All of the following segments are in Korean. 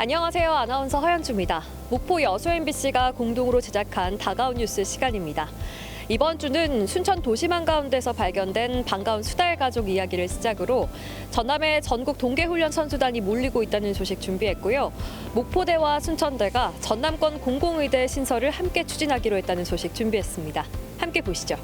안녕하세요. 아나운서 허연주입니다. 목포 여수 MBC가 공동으로 제작한 다가온 뉴스 시간입니다. 이번 주는 순천 도심 한가운데서 발견된 반가운 수달 가족 이야기를 시작으로 전남의 전국 동계훈련 선수단이 몰리고 있다는 소식 준비했고요. 목포대와 순천대가 전남권 공공의대 신설을 함께 추진하기로 했다는 소식 준비했습니다. 함께 보시죠.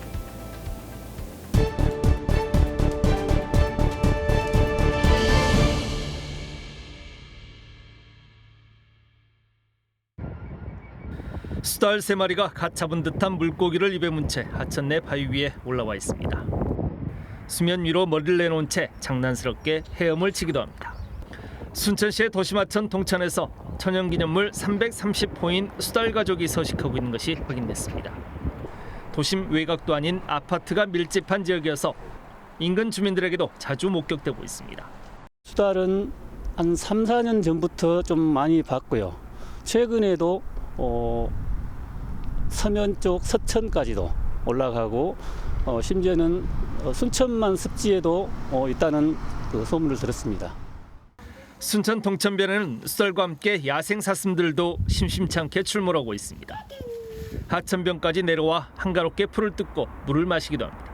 수달 3마리가 갓 잡은 듯한 물고기를 입에 문 채 하천 내 바위 위에 올라와 있습니다. 수면 위로 머리를 내놓은 채 장난스럽게 헤엄을 치기도 합니다. 순천시의 도심하천 동천에서 천연기념물 330호인 수달 가족이 서식하고 있는 것이 확인됐습니다. 도심 외곽도 아닌 아파트가 밀집한 지역이어서 인근 주민들에게도 자주 목격되고 있습니다. 수달은 한 3, 4년 전부터 좀 많이 봤고요. 최근에도 서면 쪽 서천까지도 올라가고 심지어는 순천만 습지에도 있다는 그 소문을 들었습니다. 순천 동천변에는 수달과 함께 야생 사슴들도 심심치 않게 출몰하고 있습니다. 하천변까지 내려와 한가롭게 풀을 뜯고 물을 마시기도 합니다.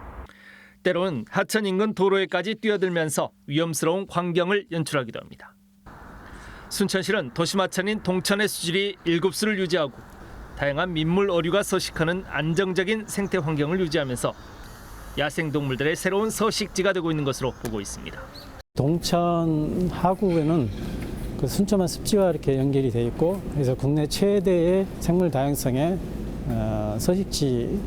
때로는 하천 인근 도로에까지 뛰어들면서 위험스러운 광경을 연출하기도 합니다. 순천시는 도심하천인 동천의 수질이 7수를 유지하고 다양한 민물 어류가 서식하는 안정적인 생태 환경을 유지하면서 야생동물들의 새로운 서식지가 되고 있는 것으로 보고 있습니다. 동천 하구에는 그 순천만 습지와 이렇게 연결이 돼 있고, 그래서 국내 최대의 생물 다양성의 서식지를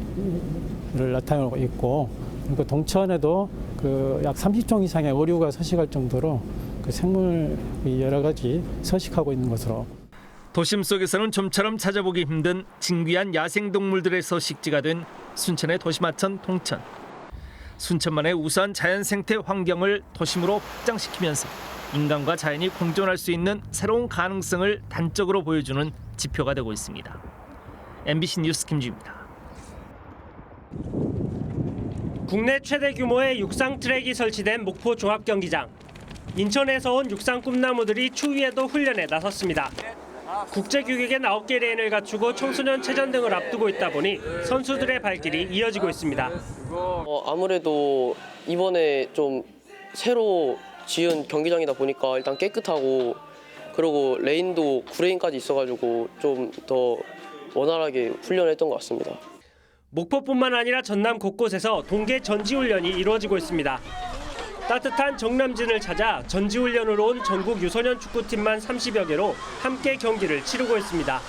나타내고 있고, 그리고 동천에도 그 약 30종 이상의 어류가 서식할 정도로 그 생물이 여러 가지 서식하고 있는 것으로. 도심 속에서는 좀처럼 찾아보기 힘든 진귀한 야생동물들의 서식지가 된 순천의 도심하천 동천. 순천만의 우수한 자연 생태 환경을 도심으로 확장시키면서 인간과 자연이 공존할 수 있는 새로운 가능성을 단적으로 보여주는 지표가 되고 있습니다. MBC 뉴스 김주입니다. 국내 최대 규모의 육상 트랙이 설치된 목포 종합경기장. 인천에서 온 육상 꿈나무들이 추위에도 훈련에 나섰습니다. 국제 규격의 9개 레인을 갖추고 청소년 체전 등을 앞두고 있다 보니 선수들의 발길이 이어지고 있습니다. 아무래도 이번에 좀 새로 지은 경기장이다 보니까 일단 깨끗하고, 그리고 레인도 9레인까지 있어가지고 좀 더 원활하게 훈련했던 것 같습니다. 목포뿐만 아니라 전남 곳곳에서 동계 전지훈련이 이루어지고 있습니다. 따뜻한 정남진을 찾아 전지훈련으로 온 전국 유소년 축구팀만 30여 개로 함께 경기를 치르고 있습니다.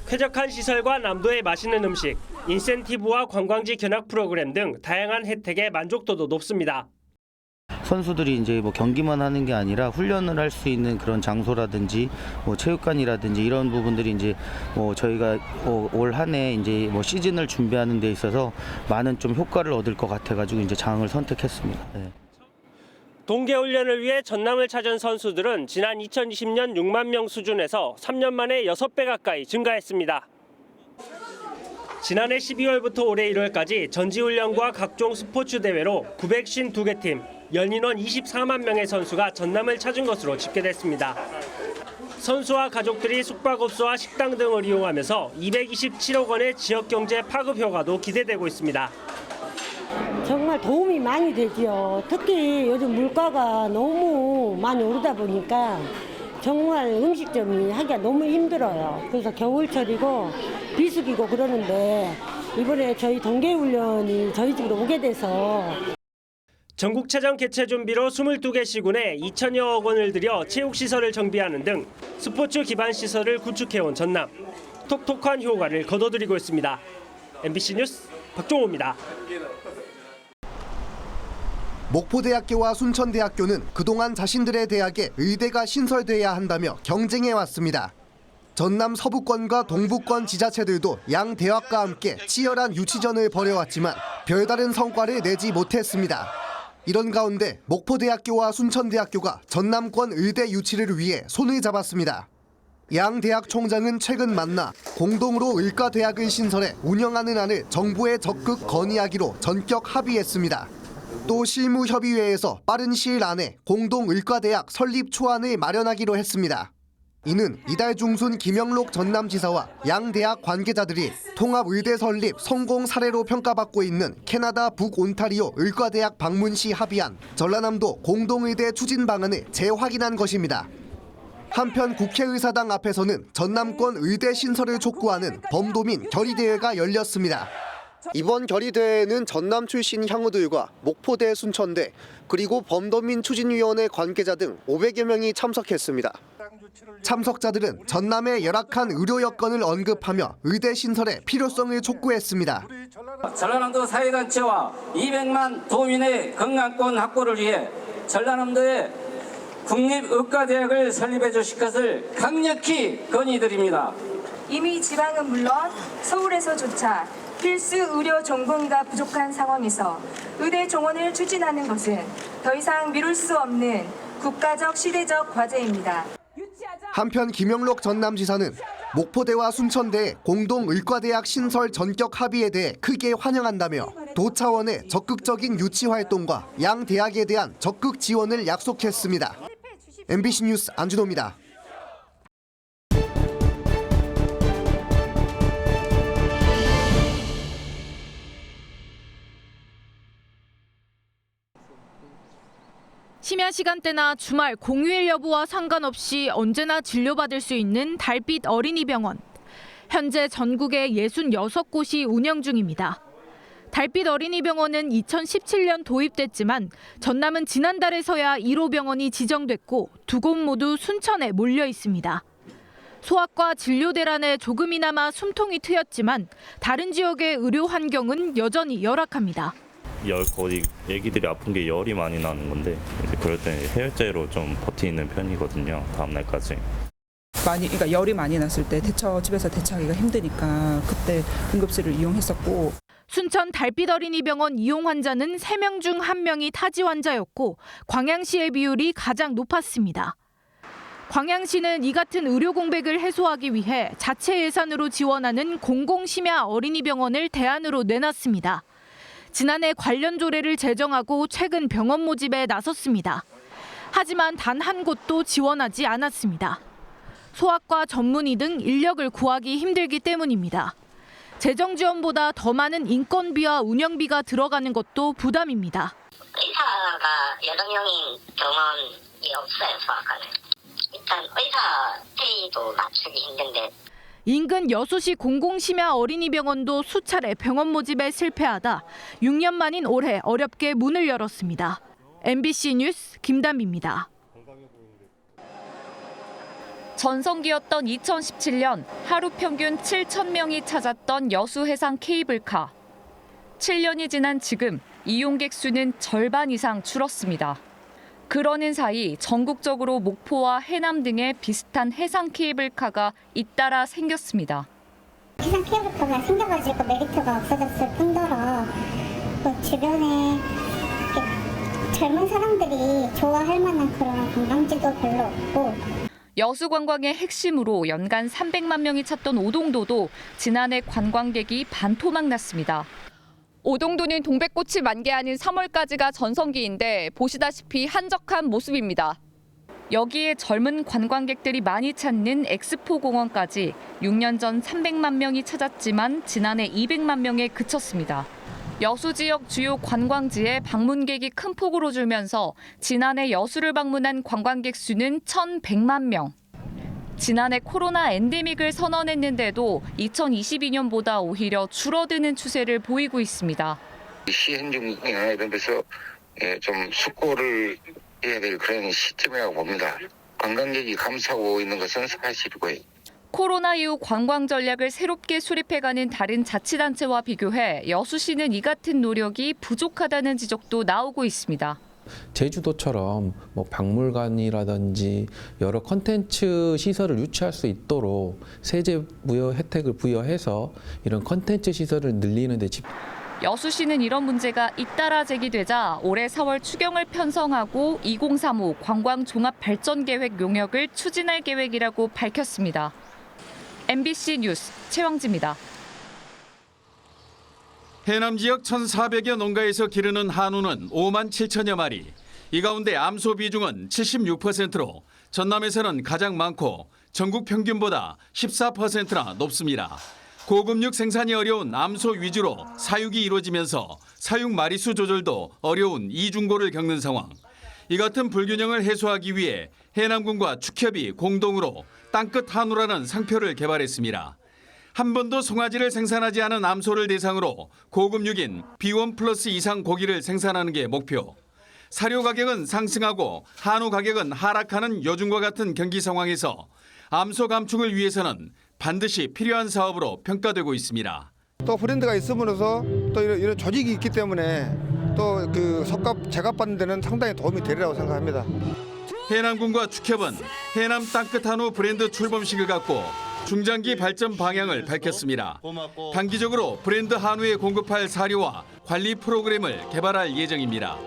쾌적한 시설과 남도의 맛있는 음식, 인센티브와 관광지 견학 프로그램 등 다양한 혜택에 만족도도 높습니다. 선수들이 이제 뭐 경기만 하는 게 아니라 훈련을 할 수 있는 그런 장소라든지 뭐 체육관이라든지 이런 부분들이 이제 뭐 저희가 올 한 해 이제 뭐 시즌을 준비하는 데 있어서 많은 좀 효과를 얻을 것 같아가지고 이제 장을 선택했습니다. 네. 동계훈련을 위해 전남을 찾은 선수들은 지난 2020년 6만 명 수준에서 3년 만에 6배 가까이 증가했습니다. 지난해 12월부터 올해 1월까지 전지훈련과 각종 스포츠 대회로 952개 팀, 연인원 24만 명의 선수가 전남을 찾은 것으로 집계됐습니다. 선수와 가족들이 숙박업소와 식당 등을 이용하면서 227억 원의 지역경제 파급 효과도 기대되고 있습니다. 정말 도움이 많이 되지요. 특히 요즘 물가가 너무 많이 오르다 보니까 정말 음식점이 하기가 너무 힘들어요. 그래서 겨울철이고 비수기고 그러는데 이번에 저희 동계훈련이 저희 집으로 오게 돼서 전국체전 개최 준비로 22개 시군에 2천여억 원을 들여 체육시설을 정비하는 등 스포츠 기반 시설을 구축해온 전남. 톡톡한 효과를 거둬들이고 있습니다. MBC 뉴스 박종호입니다. 목포대학교와 순천대학교는 그동안 자신들의 대학에 의대가 신설돼야 한다며 경쟁해왔습니다. 전남 서부권과 동부권 지자체들도 양 대학과 함께 치열한 유치전을 벌여왔지만 별다른 성과를 내지 못했습니다. 이런 가운데 목포대학교와 순천대학교가 전남권 의대 유치를 위해 손을 잡았습니다. 양 대학 총장은 최근 만나 공동으로 의과대학을 신설해 운영하는 안을 정부에 적극 건의하기로 전격 합의했습니다. 또 실무협의회에서 빠른 시일 안에 공동의과대학 설립 초안을 마련하기로 했습니다. 이는 이달 중순 김영록 전남지사와 양 대학 관계자들이 통합의대 설립 성공 사례로 평가받고 있는 캐나다 북온타리오 의과대학 방문 시 합의한 전라남도 공동의대 추진 방안을 재확인한 것입니다. 한편 국회의사당 앞에서는 전남권 의대 신설을 촉구하는 범도민 결의대회가 열렸습니다. 이번 결의대회에는 전남 출신 향후들과 목포대, 순천대, 그리고 범도민 추진위원회 관계자 등 500여 명이 참석했습니다. 참석자들은 전남의 열악한 의료 여건을 언급하며 의대 신설의 필요성을 촉구했습니다. 전라남도 사회단체와 200만 도민의 건강권 확보를 위해 전라남도에 국립의과대학을 설립해 주실 것을 강력히 건의드립니다. 이미 지방은 물론 서울에서조차 필수 의료 전공의가 부족한 상황에서 의대 정원을 추진하는 것은 더 이상 미룰 수 없는 국가적 시대적 과제입니다. 한편 김영록 전남지사는 목포대와 순천대의 공동의과대학 신설 전격 합의에 대해 크게 환영한다며 도 차원의 적극적인 유치 활동과 양 대학에 대한 적극 지원을 약속했습니다. MBC 뉴스 안준호입니다. 심야 시간대나 주말, 공휴일 여부와 상관없이 언제나 진료받을 수 있는 달빛 어린이병원. 현재 전국에 66곳이 운영 중입니다. 달빛 어린이병원은 2017년 도입됐지만 전남은 지난달에서야 1호 병원이 지정됐고 두 곳 모두 순천에 몰려 있습니다. 소아과 진료 대란에 조금이나마 숨통이 트였지만 다른 지역의 의료 환경은 여전히 열악합니다. 거의 애기들이 아픈 게 열이 많이 나는 건데 그럴 때 해열제로 좀 버티는 편이거든요. 다음 날까지. 그러니까 열이 많이 났을 때 집에서 대처하기가 힘드니까 그때 응급실을 이용했었고. 순천 달빛 어린이병원 이용 환자는 3명 중 1명이 타지 환자였고 광양시의 비율이 가장 높았습니다. 광양시는 이 같은 의료 공백을 해소하기 위해 자체 예산으로 지원하는 공공심야 어린이병원을 대안으로 내놨습니다. 지난해 관련 조례를 제정하고 최근 병원 모집에 나섰습니다. 하지만 단 한 곳도 지원하지 않았습니다. 소아과 전문의 등 인력을 구하기 힘들기 때문입니다. 재정 지원보다 더 많은 인건비와 운영비가 들어가는 것도 부담입니다. 의사가 여러 명인 병원이 없어요, 소아과는. 일단 의사 페이도 맞추기 힘든데. 인근 여수시 공공심야 어린이병원도 수차례 병원 모집에 실패하다 6년 만인 올해 어렵게 문을 열었습니다. MBC 뉴스 김담비입니다. 전성기였던 2017년 하루 평균 7,000명이 찾았던 여수 해상 케이블카. 7년이 지난 지금 이용객 수는 절반 이상 줄었습니다. 그러는 사이 전국적으로 목포와 해남 등의 비슷한 해상 케이블카가 잇따라 생겼습니다. 해상 케이블카가 생겨가지고 메리트가 없어졌을 뿐더러 주변에 젊은 사람들이 좋아할 만한 그런 관광지도 별로 없고. 여수 관광의 핵심으로 연간 300만 명이 찾던 오동도도 지난해 관광객이 반토막 났습니다. 오동도는 동백꽃이 만개하는 3월까지가 전성기인데 보시다시피 한적한 모습입니다. 여기에 젊은 관광객들이 많이 찾는 엑스포 공원까지 6년 전 300만 명이 찾았지만 지난해 200만 명에 그쳤습니다. 여수 지역 주요 관광지에 방문객이 큰 폭으로 줄면서 지난해 여수를 방문한 관광객 수는 1,100만 명. 지난해 코로나 엔데믹을 선언했는데도 2022년보다 오히려 줄어드는 추세를 보이고 있습니다. 시행중이나 이런 데서 좀 숙고를 해야 될 그런 시점이라고 봅니다. 관광객이 감소하고 있는 것은 사실이고요. 코로나 이후 관광 전략을 새롭게 수립해가는 다른 자치단체와 비교해 여수시는 이 같은 노력이 부족하다는 지적도 나오고 있습니다. 제주도처럼 박물관이라든지 여러 컨텐츠 시설을 유치할 수 있도록 세제 부여 혜택을 부여해서 이런 컨텐츠 시설을 늘리는 데 여수시는 이런 문제가 잇따라 제기되자 올해 4월 추경을 편성하고 2035 관광종합발전계획 용역을 추진할 계획이라고 밝혔습니다. MBC 뉴스 최왕지입니다. 해남 지역 1,400여 농가에서 기르는 한우는 5만 7천여 마리. 이 가운데 암소 비중은 76%로 전남에서는 가장 많고 전국 평균보다 14%나 높습니다. 고급육 생산이 어려운 암소 위주로 사육이 이루어지면서 사육 마리수 조절도 어려운 이중고를 겪는 상황. 이 같은 불균형을 해소하기 위해 해남군과 축협이 공동으로 땅끝 한우라는 상표를 개발했습니다. 한 번도 송아지를 생산하지 않은 암소를 대상으로 고급육인 B1 플러스 이상 고기를 생산하는 게 목표. 사료 가격은 상승하고 한우 가격은 하락하는 요즘과 같은 경기 상황에서 암소 감축을 위해서는 반드시 필요한 사업으로 평가되고 있습니다. 또 브랜드가 있음으로써 또 이런 조직이 있기 때문에 또 그 석값 제값 받는 데는 상당히 도움이 되리라고 생각합니다. 해남군과 축협은 해남 땅끝 한우 브랜드 출범식을 갖고 중장기 발전 방향을 밝혔습니다. 단기적으로 브랜드 한우에 공급할 사료와 관리 프로그램을 개발할 예정입니다.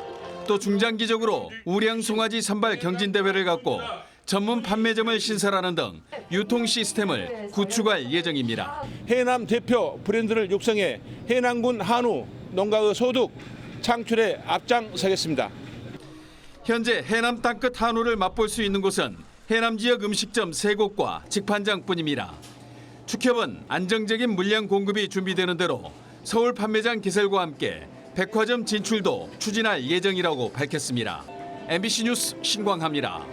또 중장기적으로 우량 송아지 선발 경진 대회를 갖고 전문 판매점을 신설하는 등 유통 시스템을 구축할 예정입니다. 해남 대표 브랜드를 육성해 해남군 한우 농가의 소득 창출에 앞장서겠습니다. 현재 해남 땅끝 한우를 맛볼 수 있는 곳은 해남 지역 음식점 3곳과 직판장뿐입니다. 축협은 안정적인 물량 공급이 준비되는 대로 서울 판매장 개설과 함께 백화점 진출도 추진할 예정이라고 밝혔습니다. MBC 뉴스 신광하입니다.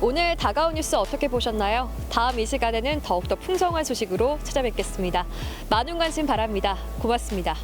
오늘 다가온 뉴스 어떻게 보셨나요? 다음 이 시간에는 더욱더 풍성한 소식으로 찾아뵙겠습니다. 많은 관심 바랍니다. 고맙습니다.